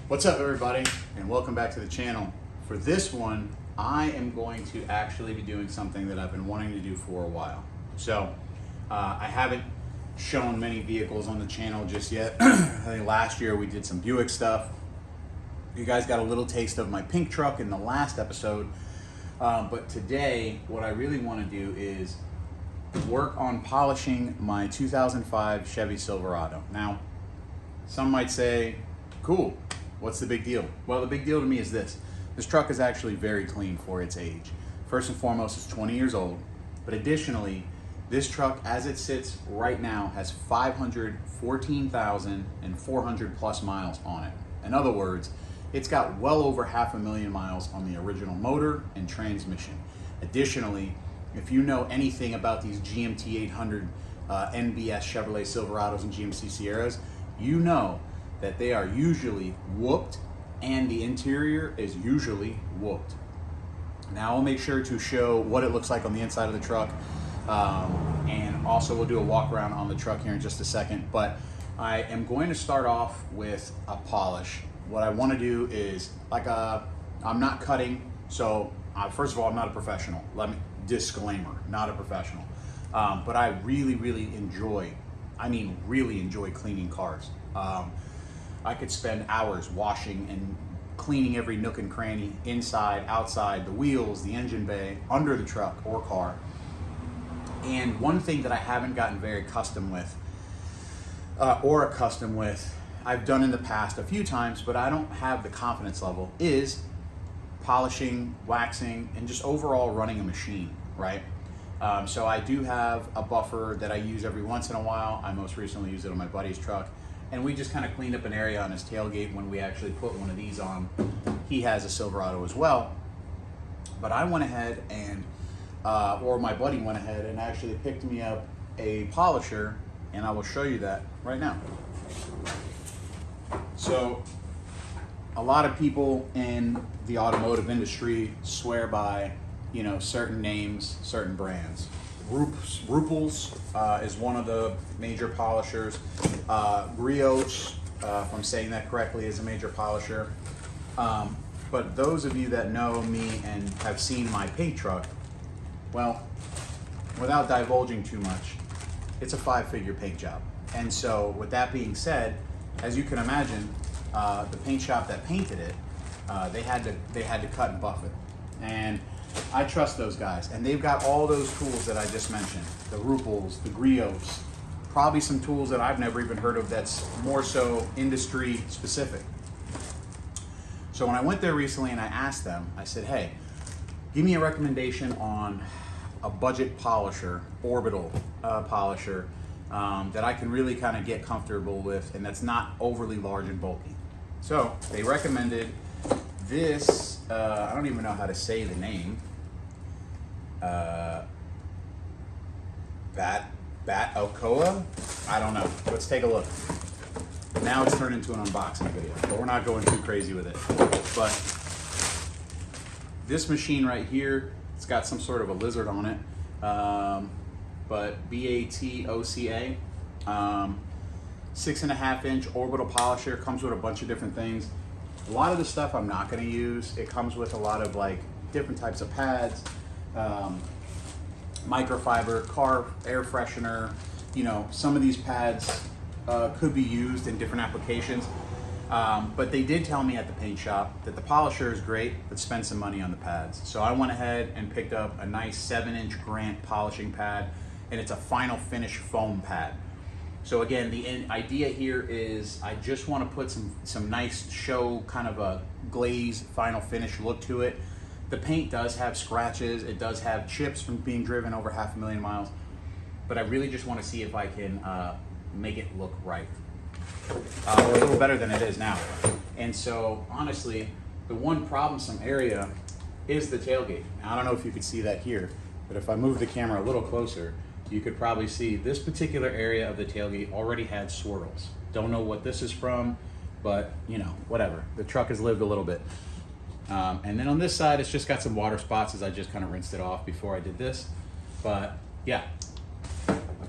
What's up, everybody, and welcome back to the channel. For this one, I am going to actually be doing something that I've been wanting to do for a while. So I haven't shown many vehicles on the channel just yet. I think last year we did some Buick stuff. You guys got a little taste of my pink truck in the last episode. But today, what I really want to do is work on polishing my 2005 Chevy Silverado. Now, some might say, cool, what's the big deal? Well, the big deal to me is this. This truck is actually very clean for its age. First and foremost, it's 20 years old, but additionally, this truck, as it sits right now, has 514,400 plus miles on it. In other words, it's got well over 500,000 miles on the original motor and transmission. Additionally, if you know anything about these GMT 800 NBS Chevrolet Silverados and GMC Sierras, you know that they are usually whooped and the interior is usually whooped. Now I'll make sure to show what it looks like on the inside of the truck, and also we'll do a walk around on the truck here in just a second, but I am going to start off with a polish. What I want to do is, I'm not cutting, so first of all, I'm not a professional. Disclaimer, not a professional. But I really enjoy cleaning cars. I could spend hours washing and cleaning every nook and cranny, inside, outside, the wheels, the engine bay, under the truck or car. And one thing that I haven't gotten very accustomed with, I've done in the past a few times, but I don't have the confidence level, is polishing, waxing, and just overall running a machine, right? So I do have a buffer that I use every once in a while. I most recently used it on my buddy's truck, and we just kind of cleaned up an area on his tailgate when we actually put one of these on. He has a Silverado as well, but I went ahead and, or my buddy went ahead and actually picked me up a polisher, and I will show you that right now. So a lot of people in the automotive industry swear by, certain names, certain brands. Rupels is one of the major polishers. Brioche, if I'm saying that correctly, is a major polisher. But those of you that know me and have seen my paint truck, well, without divulging too much, it's a 5-figure paint job. And so with that being said, as you can imagine, the paint shop that painted it, they had to cut and buff it. And I trust those guys, and they've got all those tools that I just mentioned, the Rupels, the Griots, probably some tools that I've never even heard of that's more so industry specific. So when I went there recently and I asked them, I said, hey, give me a recommendation on a budget polisher, orbital polisher, that I can really kind of get comfortable with and that's not overly large and bulky. So they recommended this, I don't even know how to say the name, Bat-Okoa? I don't know. Let's take a look. Now it's turned into an unboxing video, but we're not going too crazy with it. But this machine right here, it's got some sort of a lizard on it, but BATOCA, 6.5-inch orbital polisher, comes with a bunch of different things. A lot of the stuff I'm not going to use. It comes with a lot of different types of pads, microfiber, car air freshener. Some of these pads could be used in different applications. But they did tell me at the paint shop that the polisher is great, but spend some money on the pads. So I went ahead and picked up a nice 7-inch Grant polishing pad, and it's a final finish foam pad. So again, the idea here is I just want to put some nice show, kind of a glaze final finish look to it. The paint does have scratches, it does have chips from being driven over 500,000 miles, but I really just want to see if I can make it look right, or a little better than it is now. And so honestly, the one problemsome area is the tailgate. Now, I don't know if you could see that here, but if I move the camera a little closer, you could probably see this particular area of the tailgate already had swirls. Don't know what this is from, but whatever. The truck has lived a little bit. And then on this side, it's just got some water spots as I just kind of rinsed it off before I did this. But yeah,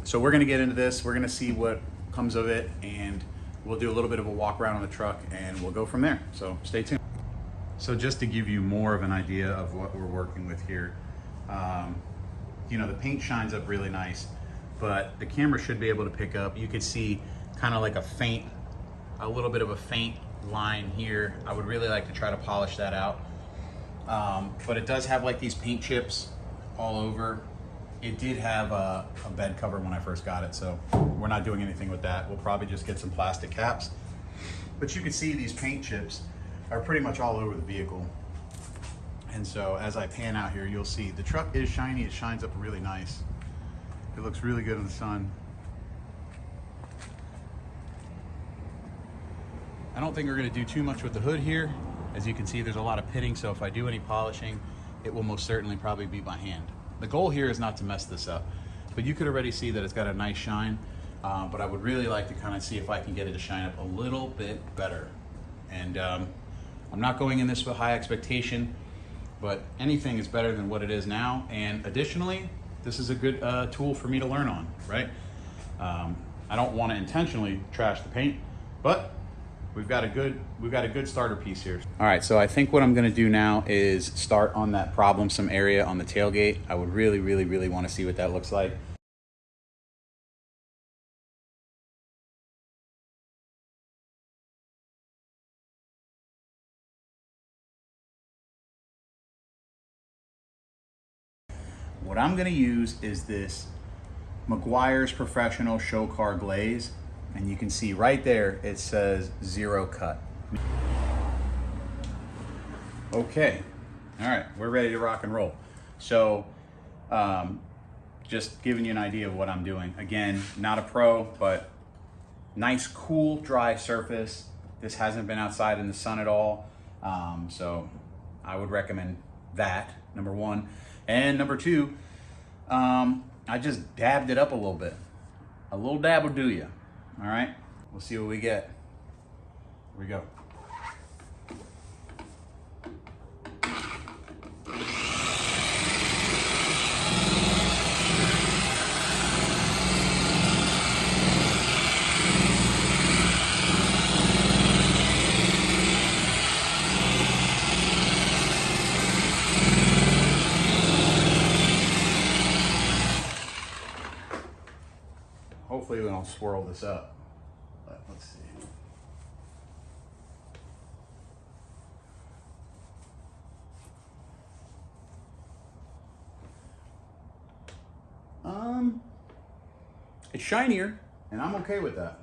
so we're gonna get into this. We're gonna see what comes of it, and we'll do a little bit of a walk around on the truck and we'll go from there. So stay tuned. So just to give you more of an idea of what we're working with here, you know, the paint shines up really nice, but the camera should be able to pick up. You could see kind of like a little bit of a faint line here. I would really like to try to polish that out. But it does have like these paint chips all over. It did have a bed cover when I first got it, so we're not doing anything with that. We'll probably just get some plastic caps. But you can see these paint chips are pretty much all over the vehicle. And so as I pan out here, you'll see the truck is shiny. It shines up really nice. It looks really good in the sun. I don't think we're gonna do too much with the hood here. As you can see, there's a lot of pitting, so if I do any polishing, it will most certainly probably be by hand. The goal here is not to mess this up, but you could already see that it's got a nice shine, but I would really like to kind of see if I can get it to shine up a little bit better. And I'm not going in this with high expectation, but anything is better than what it is now. And additionally, this is a good tool for me to learn on, right? I don't want to intentionally trash the paint, but we've got a good starter piece here. All right, so I think what I'm gonna do now is start on that problemsome area on the tailgate. I would really want to see what that looks like. What I'm gonna use is this Meguiar's Professional Show Car Glaze. And you can see right there, it says 0 cut. Okay, all right, we're ready to rock and roll. So, just giving you an idea of what I'm doing. Again, not a pro, but nice, cool, dry surface. This hasn't been outside in the sun at all. So I would recommend that, number one. And number two, I just dabbed it up a little bit. A little dab will do you. All right, we'll see what we get. Here we go. Hopefully we don't swirl this up, but let's see. It's shinier, and I'm okay with that.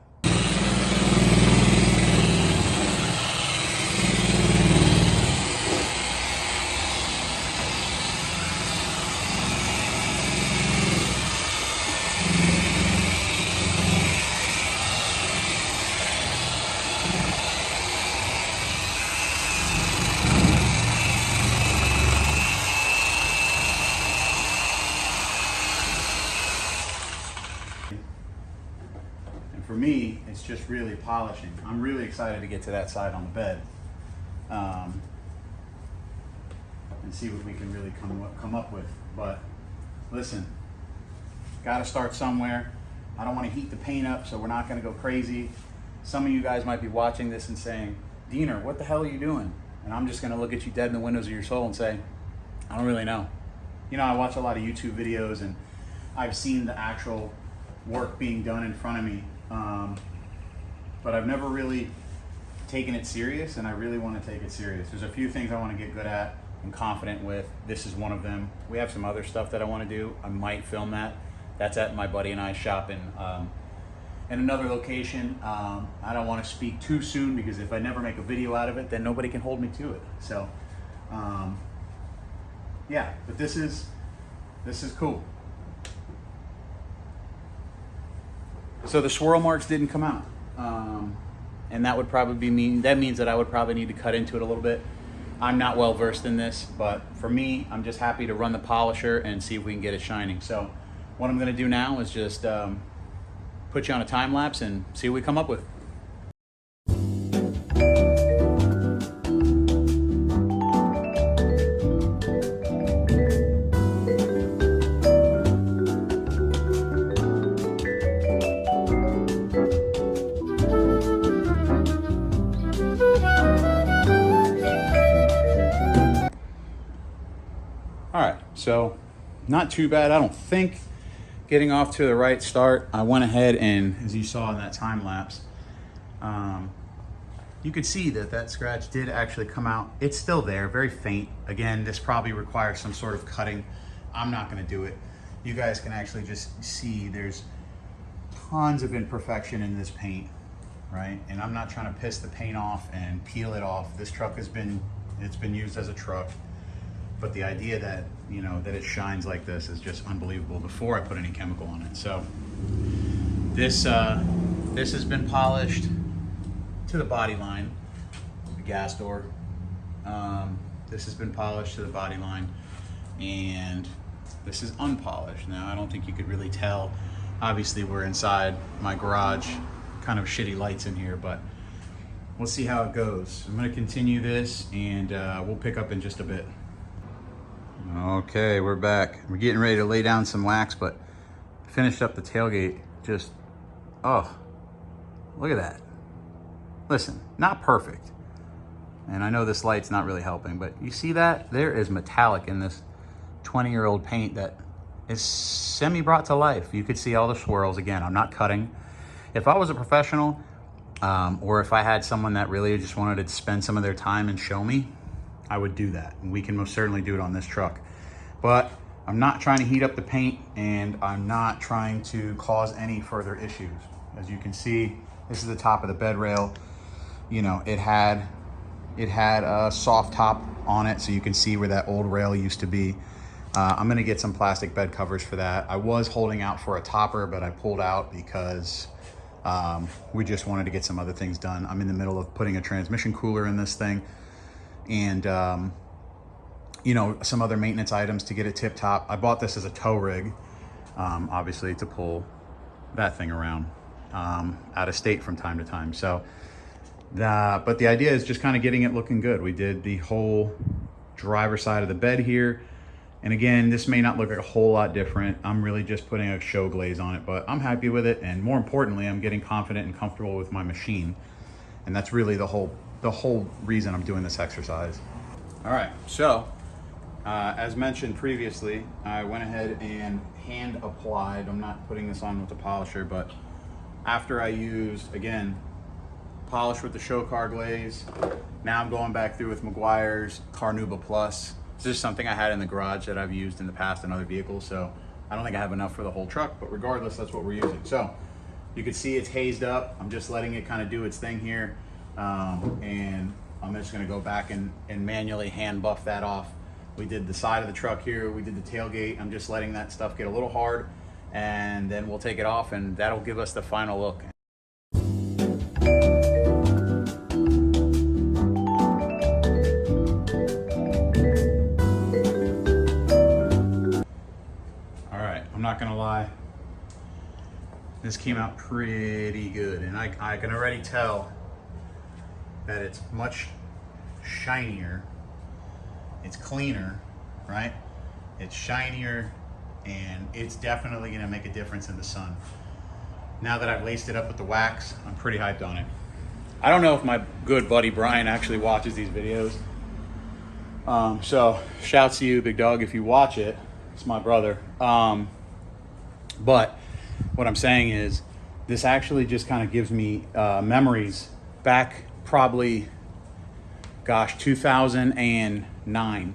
For me, it's just really polishing. I'm really excited to get to that side on the bed and see what we can really come up with. But listen, got to start somewhere. I don't want to heat the paint up, so we're not going to go crazy. Some of you guys might be watching this and saying, Diener, what the hell are you doing? And I'm just going to look at you dead in the windows of your soul and say, I don't really know. You know, I watch a lot of YouTube videos and I've seen the actual work being done in front of me. But I've never really taken it serious, and I really want to take it serious. There's a few things I want to get good at and confident with. This is one of them. We have some other stuff that I want to do. I might film that. That's at my buddy and I's shop in another location. I don't want to speak too soon, because if I never make a video out of it, then nobody can hold me to it. So, yeah, but this is cool. So the swirl marks didn't come out, and that would probably means that I would probably need to cut into it a little bit. I'm not well versed in this, but for me, I'm just happy to run the polisher and see if we can get it shining. So what I'm going to do now is just put you on a time lapse and see what we come up with. So not too bad, I don't think. Getting off to the right start. I went ahead and, as you saw in that time lapse, you could see that that scratch did actually come out. It's still there, very faint. Again, this probably requires some sort of cutting. I'm not gonna do it. You guys can actually just see there's tons of imperfection in this paint, right? And I'm not trying to piss the paint off and peel it off. This truck it's been used as a truck. But the idea that, you know, that it shines like this is just unbelievable before I put any chemical on it. So this has been polished to the body line, the gas door. This has been polished to the body line, and this is unpolished. Now, I don't think you could really tell. Obviously, we're inside my garage, kind of shitty lights in here, but we'll see how it goes. I'm gonna continue this, and we'll pick up in just a bit. Okay, we're back. We're getting ready to lay down some wax, but finished up the tailgate. Just, oh, look at that. Listen, not perfect. And I know this light's not really helping, but you see that? There is metallic in this 20-year-old paint that is semi-brought to life. You could see all the swirls. Again, I'm not cutting. If I was a professional, or if I had someone that really just wanted to spend some of their time and show me, I would do that. And we can most certainly do it on this truck. But I'm not trying to heat up the paint, and I'm not trying to cause any further issues. As you can see, this is the top of the bed rail. You know, it had a soft top on it, so you can see where that old rail used to be. I'm gonna get some plastic bed covers for that. I was holding out for a topper, but I pulled out because we just wanted to get some other things done. I'm in the middle of putting a transmission cooler in this thing, and you know, some other maintenance items to get it tip top. I bought this as a tow rig, obviously to pull that thing around out of state from time to time. So, but the idea is just kind of getting it looking good. We did the whole driver side of the bed here. And again, this may not look like a whole lot different. I'm really just putting a show glaze on it, but I'm happy with it. And more importantly, I'm getting confident and comfortable with my machine. And that's really the whole reason I'm doing this exercise. All right, so as mentioned previously, I went ahead and hand applied. I'm not putting this on with the polisher, but after I used, again, polish with the show car glaze, now I'm going back through with Meguiar's Carnauba Plus. This is something I had in the garage that I've used in the past in other vehicles, so I don't think I have enough for the whole truck, but regardless, that's what we're using. So you can see it's hazed up. I'm just letting it kind of do its thing here, and I'm just gonna go back and manually hand buff that off. We did the side of the truck here, we did the tailgate. I'm just letting that stuff get a little hard, and then we'll take it off, and that'll give us the final look. I'm not gonna lie, this came out pretty good, and I can already tell that it's much shinier, it's cleaner, right? It's shinier, and it's definitely gonna make a difference in the sun. Now that I've laced it up with the wax, I'm pretty hyped on it. I don't know if my good buddy Brian actually watches these videos, so shouts to you, big dog, if you watch it. It's my brother. But what I'm saying is this actually just kind of gives me memories back probably, gosh, 2009.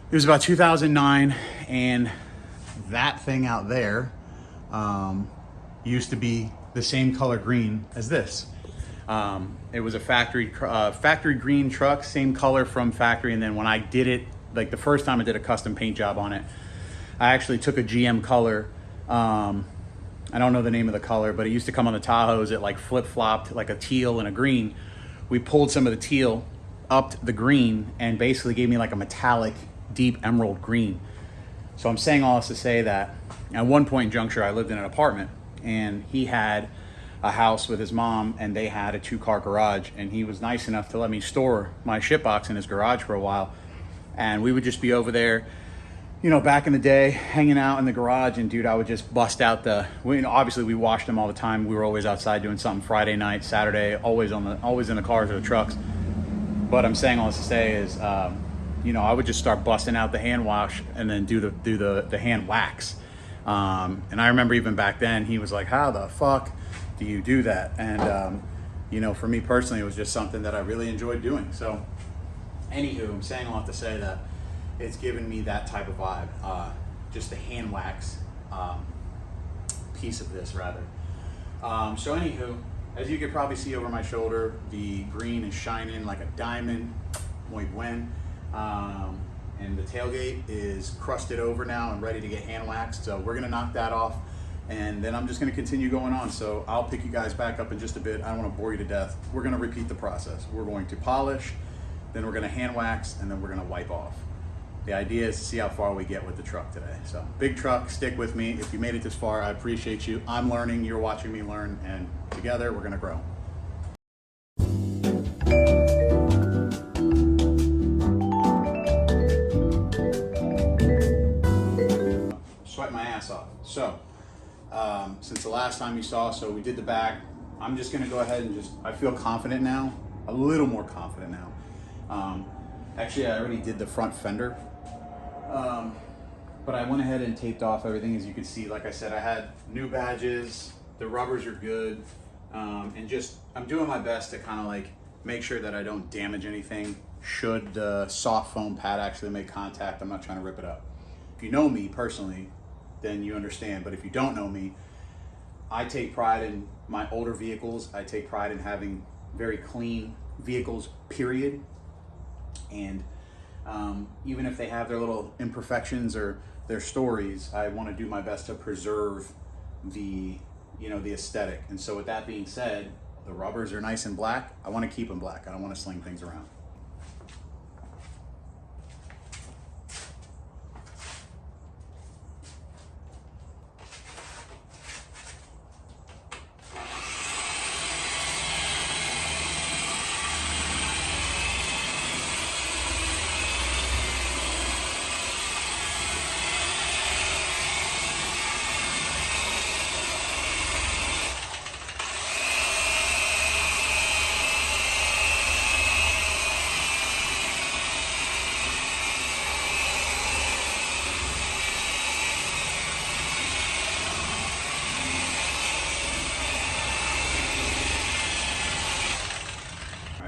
It was about 2009, and that thing out there used to be the same color green as this. It was a factory green truck, same color from factory, and then when I did it, like the first time I did a custom paint job on it, I actually took a GM color. I don't know the name of the color, but it used to come on the Tahoes. It like flip-flopped like a teal and a green. We pulled some of the teal, upped the green, and basically gave me like a metallic, deep emerald green. So I'm saying all this to say that at one point in Juncture, I lived in an apartment, and he had a house with his mom, and they had a 2-car garage, and he was nice enough to let me store my shit box in his garage for a while. And we would just be over there, you know, back in the day, hanging out in the garage, and dude, I would just bust out obviously we washed them all the time. We were always outside doing something Friday night, Saturday, always in the cars or the trucks. But I'm saying all this to say is, you know, I would just start busting out the hand wash and then do the hand wax. And I remember even back then he was like, how the fuck do you do that? And you know, for me personally, it was just something that I really enjoyed doing. So anywho, I'm saying all that to say that it's given me that type of vibe, just the hand wax piece of this rather. So anywho, as you can probably see over my shoulder, the green is shining like a diamond, muy buen. And the tailgate is crusted over now and ready to get hand waxed. So we're gonna knock that off, and then I'm just gonna continue going on. So I'll pick you guys back up in just a bit. I don't wanna bore you to death. We're gonna repeat the process. We're going to polish, then we're gonna hand wax, and then we're gonna wipe off. The idea is to see how far we get with the truck today. So big truck, stick with me. If you made it this far, I appreciate you. I'm learning, you're watching me learn, and together we're gonna grow. Sweat my ass off. So, since the last time you saw, so we did the back, I'm just gonna go ahead and I feel confident now, a little more confident now. Actually, I already did the front fender. But I went ahead and taped off everything. As you can see, like I said, I had new badges, the rubbers are good, and just, I'm doing my best to kind of like make sure that I don't damage anything should the soft foam pad actually make contact. I'm not trying to rip it up. If you know me personally, then you understand, but if you don't know me, I take pride in my older vehicles. I take pride in having very clean vehicles, period. And even if they have their little imperfections or their stories, I want to do my best to preserve the, you know, the aesthetic. And so with that being said, the rubbers are nice and black. I want to keep them black. I don't want to sling things around.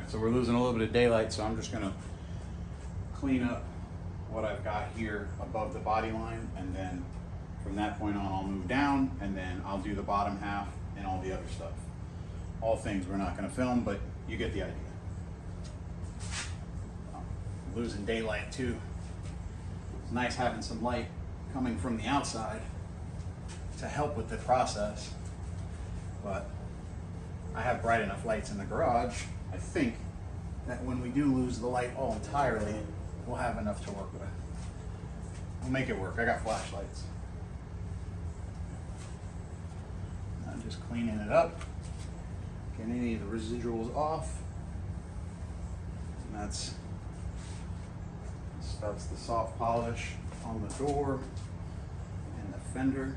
So we're losing a little bit of daylight, so I'm just gonna clean up what I've got here above the body line, and then from that point on I'll move down, and then I'll do the bottom half and all the other stuff. All things we're not gonna film, but you get the idea. I'm losing daylight too. It's nice having some light coming from the outside to help with the process, but I have bright enough lights in the garage. I think that when we do lose the light all entirely, we'll have enough to work with. We'll make it work. I got flashlights. I'm just cleaning it up, getting any of the residuals off. And that's the soft polish on the door and the fender.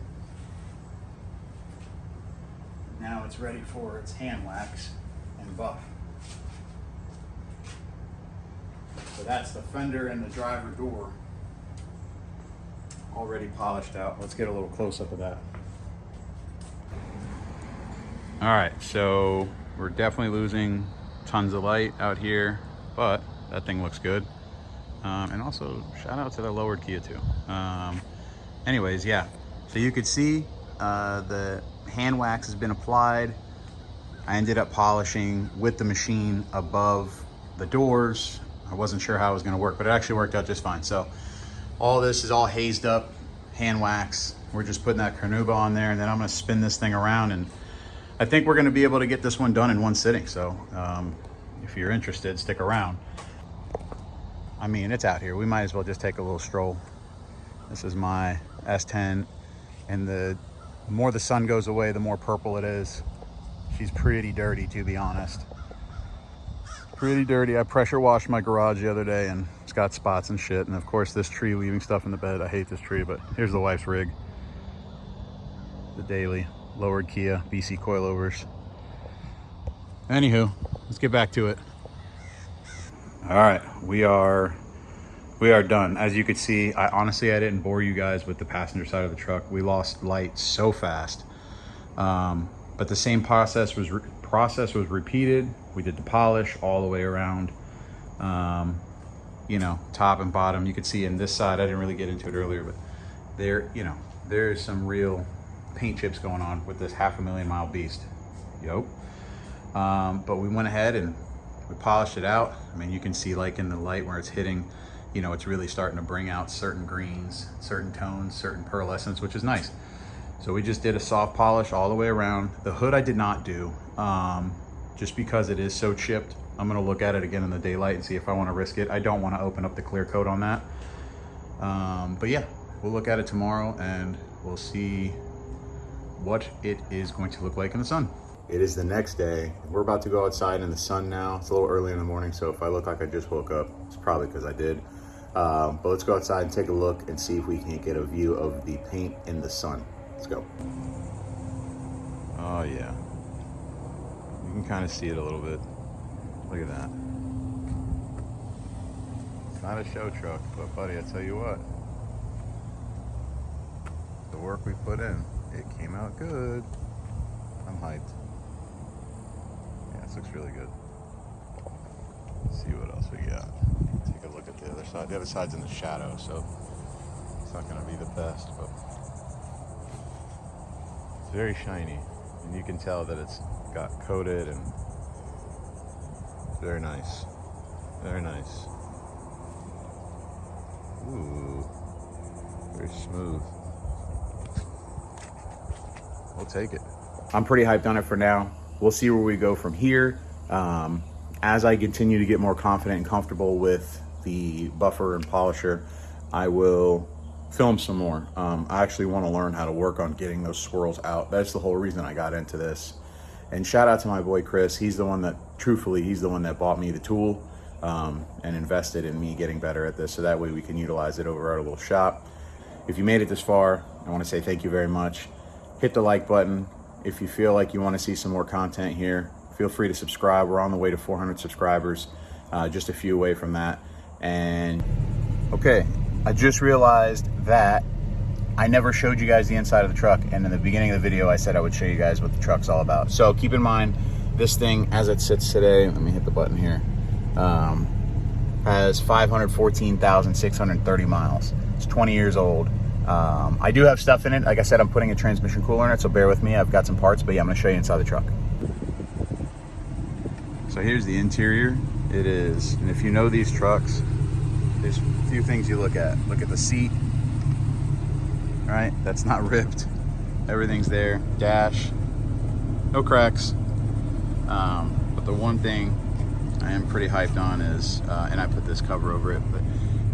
Now it's ready for its hand wax and buff. So that's the fender and the driver door already polished out. Let's get a little close up of that. All right, so we're definitely losing tons of light out here, but that thing looks good. And also shout out to the lowered Kia too. Anyways, yeah, so you could see the hand wax has been applied. I ended up polishing with the machine above the doors. I wasn't sure how it was gonna work, but it actually worked out just fine. So all this is all hazed up, hand wax. We're just putting that carnauba on there, and then I'm gonna spin this thing around, and I think we're gonna be able to get this one done in one sitting. So if you're interested, stick around. I mean, it's out here. We might as well just take a little stroll. This is my S10, and the more the sun goes away, the more purple it is. She's pretty dirty, to be honest. Pretty dirty. I pressure washed my garage the other day, and it's got spots and shit. And of course, this tree leaving stuff in the bed. I hate this tree, but here's the wife's rig. The daily lowered Kia BC coilovers. Anywho, let's get back to it. All right, we are We are done. As you could see, honestly, I didn't bore you guys with the passenger side of the truck. We lost light so fast. But the same process was repeated. We did the polish all the way around, you know, top and bottom. You could see in this side, I didn't really get into it earlier, but there, you know, there's some real paint chips going on with this 500,000 mile beast. Yo. But we went ahead and we polished it out. I mean, you can see like in the light where it's hitting, you know, it's really starting to bring out certain greens, certain tones, certain pearlescence, which is nice. So we just did a soft polish all the way around. The hood I did not do, just because it is so chipped. I'm gonna look at it again in the daylight and see if I wanna risk it. I don't wanna open up the clear coat on that. But yeah, we'll look at it tomorrow and we'll see what it is going to look like in the sun. It is the next day. We're about to go outside in the sun now. It's a little early in the morning, so if I look like I just woke up, it's probably because I did. But let's go outside and take a look and see if we can get a view of the paint in the sun. Let's go. Oh yeah. You can kind of see it a little bit. Look at that. It's not a show truck, but buddy, I tell you what. The work we put in, it came out good. I'm hyped. Yeah, this looks really good. Let's see what else we got. Take a look at the other side. The other side's in the shadow, so it's not gonna be the best, but it's very shiny. And you can tell that it's got coated and very nice. Very nice. Ooh, very smooth. We'll take it. I'm pretty hyped on it for now. We'll see where we go from here. As I continue to get more confident and comfortable with the buffer and polisher, I will film some more. I actually want to learn how to work on getting those swirls out. That's the whole reason I got into this. And shout out to my boy Chris. He's the one that, truthfully, he's the one that bought me the tool and invested in me getting better at this, so that way we can utilize it over our little shop. If you made it this far, I want to say thank you very much. Hit the like button. If you feel like you want to see some more content here, feel free to subscribe. We're on the way to 400 subscribers, just a few away from that. And okay, I just realized that I never showed you guys the inside of the truck, and in the beginning of the video I said I would show you guys what the truck's all about. So keep in mind, this thing as it sits today, let me hit the button here, has 514,630 miles. It's 20 years old. I do have stuff in it. Like I said, I'm putting a transmission cooler in it, so bear with me. I've got some parts, but yeah, I'm gonna show you inside the truck. So here's the interior. It is, and if you know these trucks, there's a few things you look at. Look at the seat, right? That's not ripped. Everything's there. Dash, no cracks. But the one thing I am pretty hyped on is, and I put this cover over it, but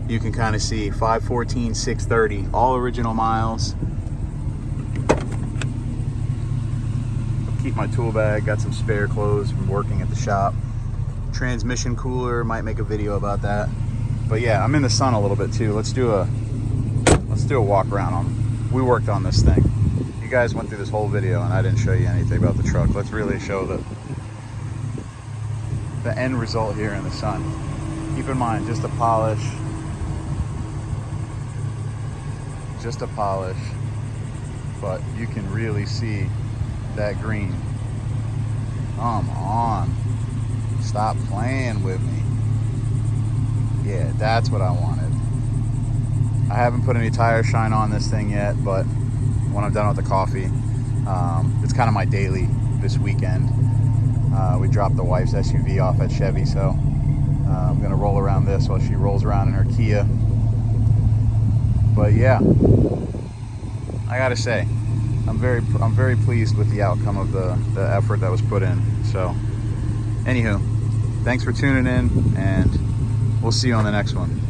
you can kind of see 514,630, all original miles. I'll keep my tool bag, got some spare clothes from working at the shop. Transmission cooler, might make a video about that. But yeah, I'm in the sun a little bit too. Let's do a walk around on. We worked on this thing. You guys went through this whole video and I didn't show you anything about the truck. Let's really show the end result here in the sun. Keep in mind, just a polish, but you can really see that green. Come on, stop playing with me. Yeah, that's what I wanted. I haven't put any tire shine on this thing yet, but when I'm done with the coffee, it's kind of my daily this weekend. We dropped the wife's SUV off at Chevy, so I'm gonna roll around this while she rolls around in her Kia. But yeah, I gotta say, I'm very pleased with the outcome of the effort that was put in. So, anywho, thanks for tuning in, and we'll see you on the next one.